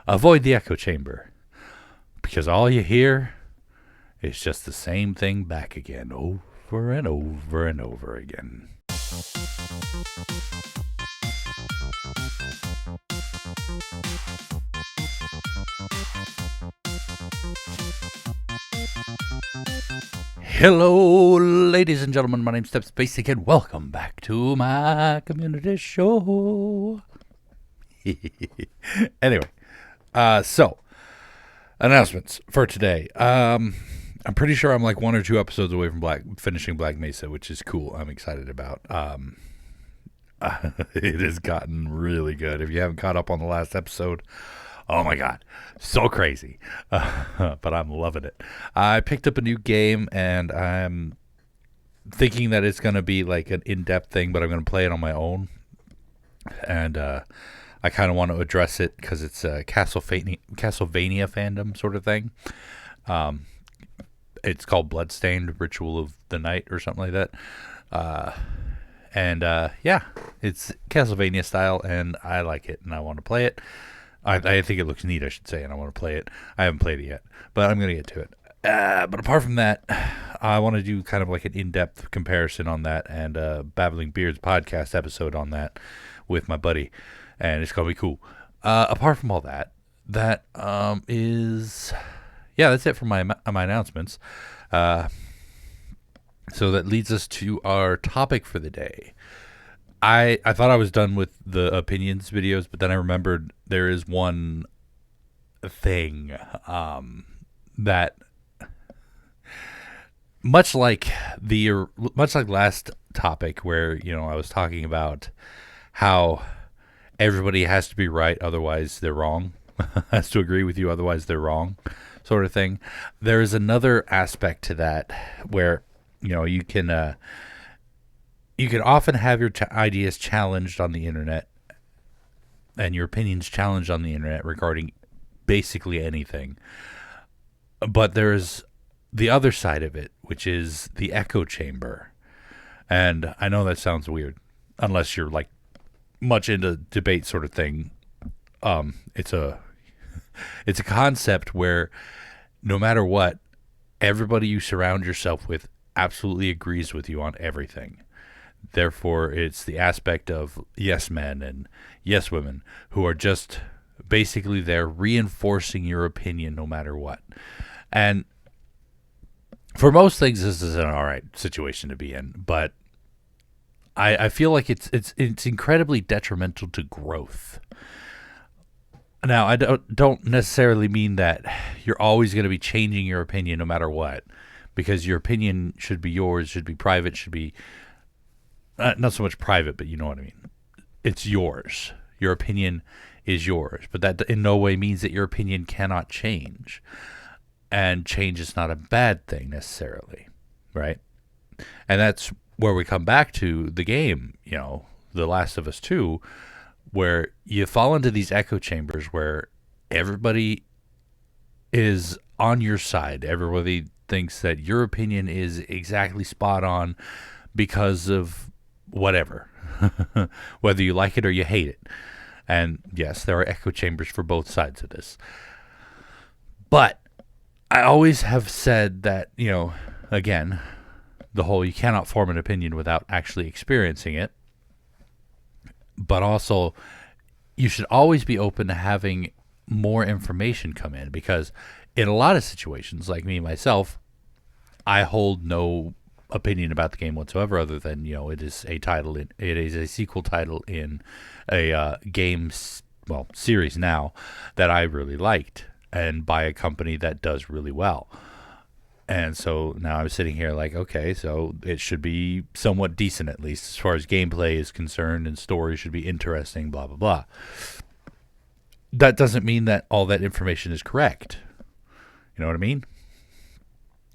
Avoid the echo chamber, because all you hear is just the same thing back again, over and over and over again. Hello, ladies and gentlemen. My name's StepsBasic, and welcome back to my community show. Anyway, so announcements for today. I'm pretty sure I'm like 1 or 2 episodes away from finishing Black Mesa, which is cool. I'm excited about. It has gotten really good. If you haven't caught up on the last episode, oh my god, so crazy. But I'm loving it. I picked up a new game, and I'm thinking that it's going to be like an in-depth thing, but I'm going to play it on my own. And I kind of want to address it because it's a Castlevania fandom sort of thing. It's called Bloodstained Ritual of the Night or something like that. Yeah, it's Castlevania style, and I like it, and I want to play it. I think it looks neat, I should say, and I want to play it. I haven't played it yet, but I'm going to get to it. But apart from that, I want to do kind of like an in-depth comparison on that, and Babbling Beards podcast episode on that with my buddy, and it's going to be cool. Apart from all that, is... Yeah, that's it for my announcements. So that leads us to our topic for the day. I thought I was done with the opinions videos, but then I remembered there is one thing that much like last topic where, I was talking about how everybody has to be right, otherwise they're wrong, has to agree with you, otherwise they're wrong, sort of thing. There is another aspect to that where, you can often have your ideas challenged on the internet and your opinions challenged on the internet regarding basically anything. But there's the other side of it, which is the echo chamber. And I know that sounds weird, unless you're like much into debate sort of thing. It's a concept where no matter what, everybody you surround yourself with absolutely agrees with you on everything. Therefore, it's the aspect of yes men and yes women who are just basically there reinforcing your opinion no matter what. And for most things, this is an all right situation to be in, but I feel like it's incredibly detrimental to growth. Now, I don't necessarily mean that you're always going to be changing your opinion no matter what, because your opinion should be yours, should be private, should be not so much private, but you know what I mean. It's yours. Your opinion is yours, but that in no way means that your opinion cannot change. And change is not a bad thing necessarily, right? And that's where we come back to the game, The Last of Us 2, where you fall into these echo chambers where everybody is on your side. Everybody thinks that your opinion is exactly spot on because of whatever, whether you like it or you hate it. And yes, there are echo chambers for both sides of this. But I always have said that, again, the whole you cannot form an opinion without actually experiencing it. But also, you should always be open to having more information come in, because in a lot of situations, like me myself, I hold no opinion about the game whatsoever, other than it is a sequel title in a game series now that I really liked, and by a company that does really well. And so now I'm sitting here like, okay, so it should be somewhat decent, at least as far as gameplay is concerned, and story should be interesting, blah, blah, blah. That doesn't mean that all that information is correct. You know what I mean?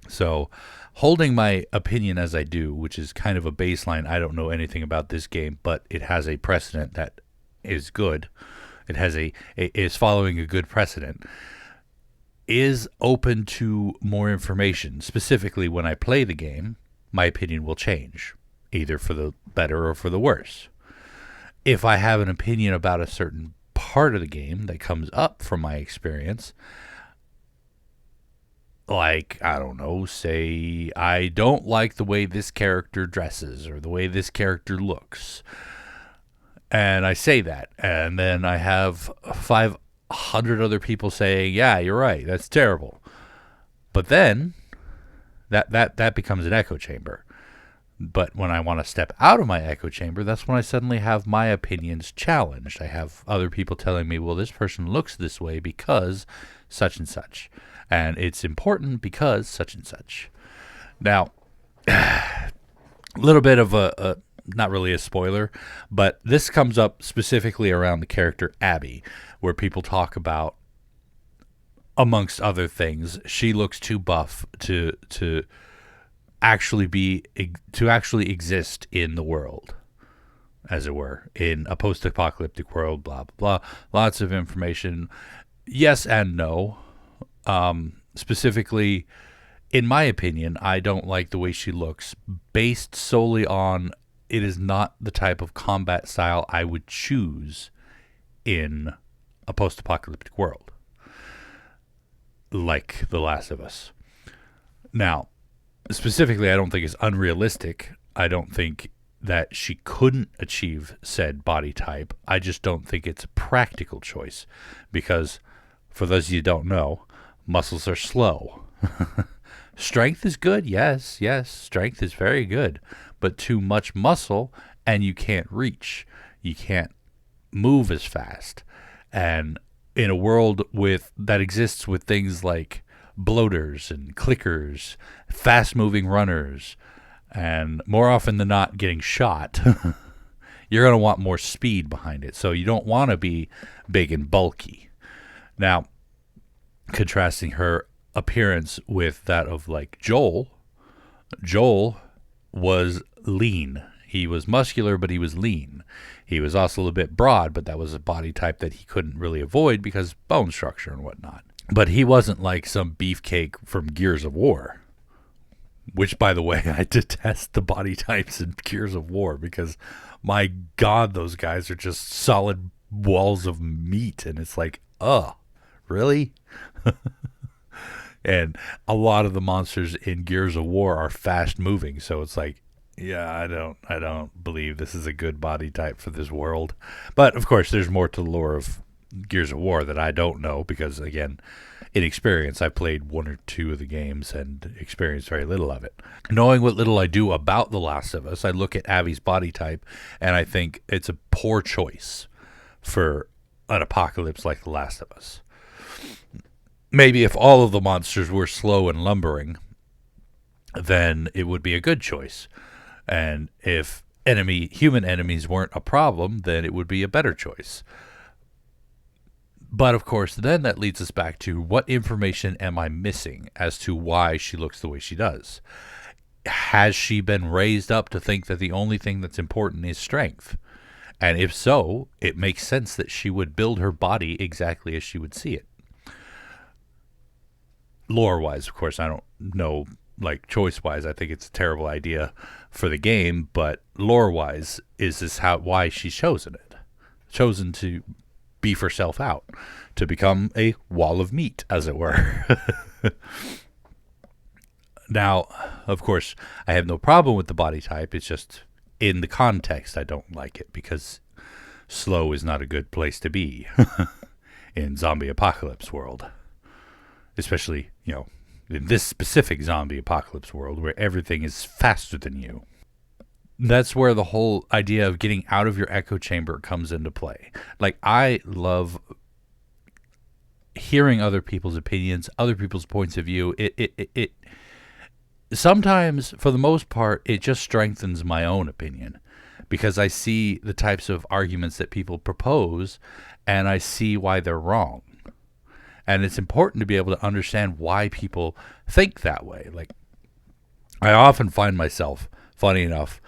So holding my opinion as I do, which is kind of a baseline, I don't know anything about this game, but it has a precedent that is good. It has is following a good precedent. Is open to more information. Specifically, when I play the game, my opinion will change, either for the better or for the worse. If I have an opinion about a certain part of the game that comes up from my experience. Like, I don't know, say I don't like the way this character dresses or the way this character looks. And I say that, and then I have 500 other people saying, yeah, you're right, that's terrible. But then that becomes an echo chamber. But when I want to step out of my echo chamber, that's when I suddenly have my opinions challenged. I have other people telling me, well, this person looks this way because such and such. And it's important because such and such. Now, a little bit of a not really a spoiler, but this comes up specifically around the character Abby, where people talk about, amongst other things, she looks too buff to actually exist in the world, as it were, in a post-apocalyptic world, blah, blah, blah. Lots of information. Yes and no. Specifically, in my opinion, I don't like the way she looks, based solely on it is not the type of combat style I would choose in a post-apocalyptic world, like The Last of Us. Now, specifically, I don't think it's unrealistic. I don't think that she couldn't achieve said body type. I just don't think it's a practical choice because, for those of you who don't know, muscles are slow. Strength is good, yes, strength is very good. But too much muscle and you can't reach. You can't move as fast. And in a world that exists with things like bloaters and clickers, fast-moving runners, and more often than not getting shot, you're going to want more speed behind it. So you don't want to be big and bulky. Now, contrasting her appearance with that of like Joel was lean. He was muscular, but he was lean. He was also a little bit broad, but that was a body type that he couldn't really avoid because bone structure and whatnot. But he wasn't like some beefcake from Gears of War, which, by the way, I detest the body types in Gears of War because, my God, those guys are just solid walls of meat. And it's like, really? And a lot of the monsters in Gears of War are fast moving. So it's like, yeah, I don't believe this is a good body type for this world. But of course, there's more to the lore of Gears of War that I don't know because, again, in experience, I played one or two of the games and experienced very little of it. Knowing what little I do about The Last of Us, I look at Abby's body type and I think it's a poor choice for an apocalypse like The Last of Us. Maybe if all of the monsters were slow and lumbering, then it would be a good choice. And if human enemies weren't a problem, then it would be a better choice. But of course, then that leads us back to what information am I missing as to why she looks the way she does? Has she been raised up to think that the only thing that's important is strength? And if so, it makes sense that she would build her body exactly as she would see it. Lore-wise, of course, I don't know, like choice-wise, I think it's a terrible idea for the game, but lore-wise, is this why she's chosen it? Chosen to beef herself out, to become a wall of meat, as it were. Now, of course, I have no problem with the body type. It's just in the context I don't like it because slow is not a good place to be in zombie apocalypse world. Especially, in this specific zombie apocalypse world where everything is faster than you. That's where the whole idea of getting out of your echo chamber comes into play. Like, I love hearing other people's opinions, other people's points of view. It sometimes, for the most part, it just strengthens my own opinion because I see the types of arguments that people propose and I see why they're wrong. And it's important to be able to understand why people think that way. Like, I often find myself, funny enough,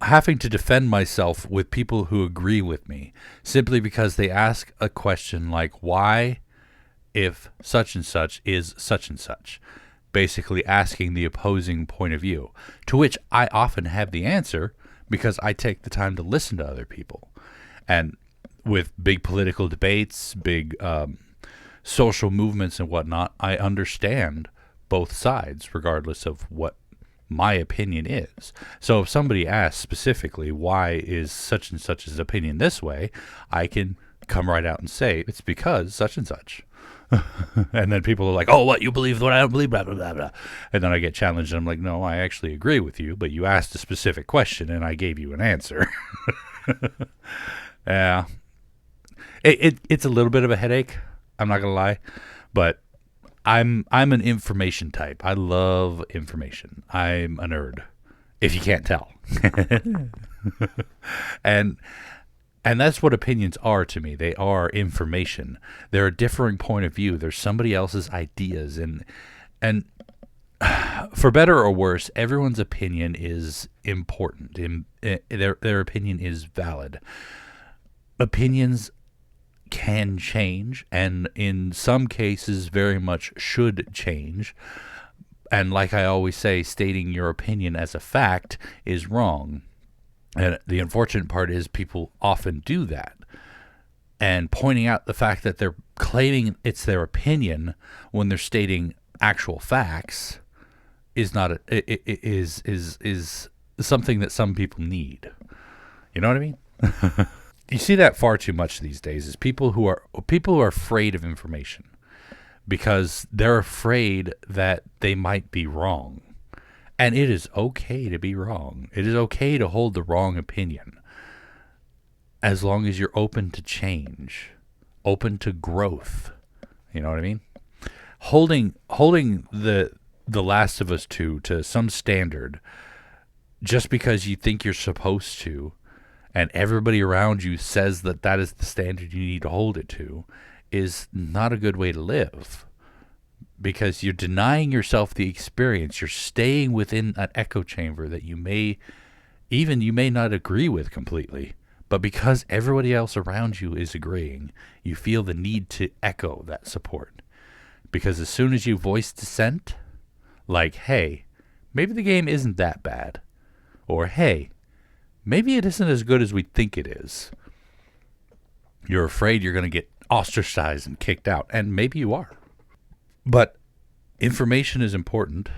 having to defend myself with people who agree with me simply because they ask a question like, why, if such and such is such and such? Basically asking the opposing point of view, to which I often have the answer because I take the time to listen to other people. And with big political debates, big social movements and whatnot, I understand both sides, regardless of what my opinion is. So if somebody asks specifically, why is such and such's opinion this way, I can come right out and say, it's because such and such. And then people are like, oh, what, you believe what I don't believe, blah, blah, blah, blah. And then I get challenged, and I'm like, no, I actually agree with you, but you asked a specific question, and I gave you an answer. Yeah. It's a little bit of a headache, I'm not going to lie, but I'm an information type. I love information. I'm a nerd, if you can't tell. And that's what opinions are to me. They are information. They're a differing point of view. They're somebody else's ideas, and for better or worse, everyone's opinion is important. Their opinion is valid. Opinions can change, and in some cases very much should change. And like I always say, stating your opinion as a fact is wrong. And the unfortunate part is people often do that. And pointing out the fact that they're claiming it's their opinion when they're stating actual facts is not is something that some people need. You know what I mean? You see that far too much these days, is people who are afraid of information because they're afraid that they might be wrong. And it is okay to be wrong. It is okay to hold the wrong opinion, as long as you're open to change, open to growth. You know what I mean? Holding the Last of Us 2 to some standard just because you think you're supposed to, and everybody around you says that that is the standard you need to hold it to, is not a good way to live. Because you're denying yourself the experience. You're staying within an echo chamber that you may not agree with completely. But because everybody else around you is agreeing, you feel the need to echo that support. Because as soon as you voice dissent, like, hey, maybe the game isn't that bad, or hey, maybe it isn't as good as we think it is, you're afraid you're going to get ostracized and kicked out. And maybe you are. But information is important,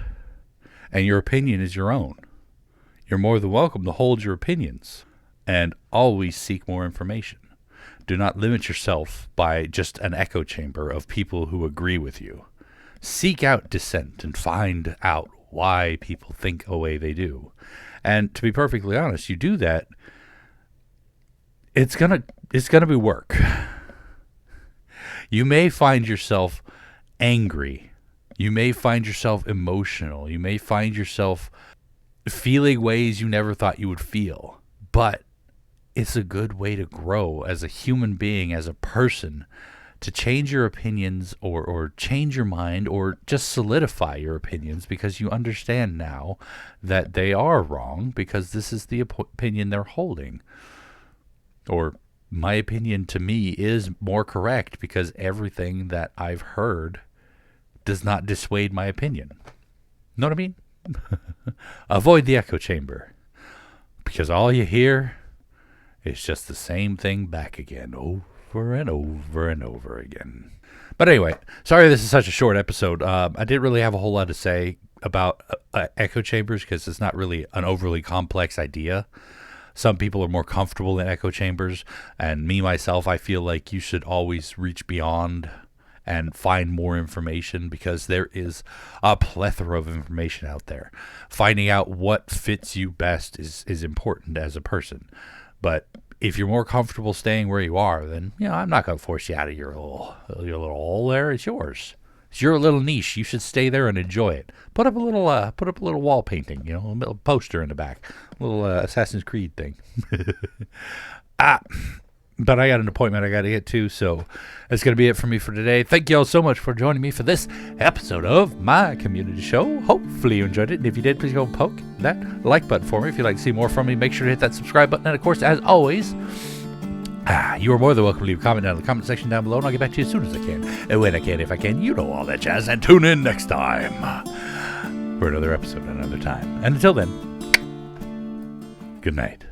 and your opinion is your own. You're more than welcome to hold your opinions, and always seek more information. Do not limit yourself by just an echo chamber of people who agree with you. Seek out dissent and find out why people think a way they do. And to be perfectly honest, you do that, it's gonna be work. You may find yourself angry. You may find yourself emotional. You may find yourself feeling ways you never thought you would feel. But it's a good way to grow as a human being, as a person, to change your opinions or change your mind or just solidify your opinions because you understand now that they are wrong because this is the opinion they're holding. Or my opinion to me is more correct because everything that I've heard does not dissuade my opinion. Know what I mean? Avoid the echo chamber, because all you hear is just the same thing back again, over and over and over again. But anyway, sorry this is such a short episode. I didn't really have a whole lot to say about echo chambers because it's not really an overly complex idea. Some people are more comfortable in echo chambers, and me, myself, I feel like you should always reach beyond and find more information because there is a plethora of information out there. Finding out what fits you best is important as a person. But if you're more comfortable staying where you are, then, I'm not going to force you out of your little hole there. It's yours. It's your little niche. You should stay there and enjoy it. Put up a little wall painting, a little poster in the back, a little Assassin's Creed thing. But I got an appointment I got to get to, so that's going to be it for me for today. Thank you all so much for joining me for this episode of my community show. Hopefully you enjoyed it, and if you did, please go and poke that like button for me. If you'd like to see more from me, make sure to hit that subscribe button. And of course, as always, you are more than welcome to leave a comment down in the comment section down below, and I'll get back to you as soon as I can. And when I can, if I can, all that jazz. And tune in next time for another episode, another time. And until then, good night.